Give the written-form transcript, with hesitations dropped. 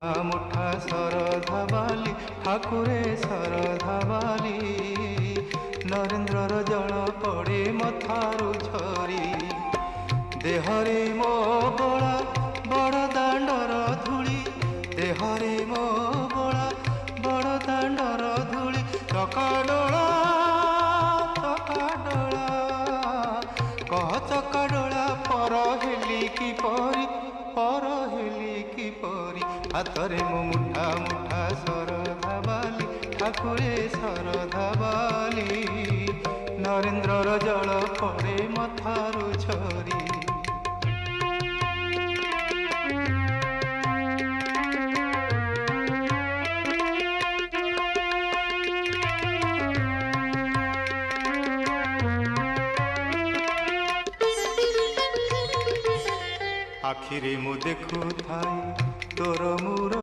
मुठा शरधा बाली ठाकुरे शरधा बाली नरेन्द्रर जल पड़े मथारु झरी देहरे मो बड़ा बड़ दांडर धूली देहरे मो बड़ा बड़ दांडर धूली चकाडोला कह चकाडोला पर हेली की परी हाथरे मो मुठा मुठा शरधा बाली ठाकुरे शरधा बाली नरेन्द्रर जल पड़े मथारु झरी आखिरे मु देखु थाई तोर मोर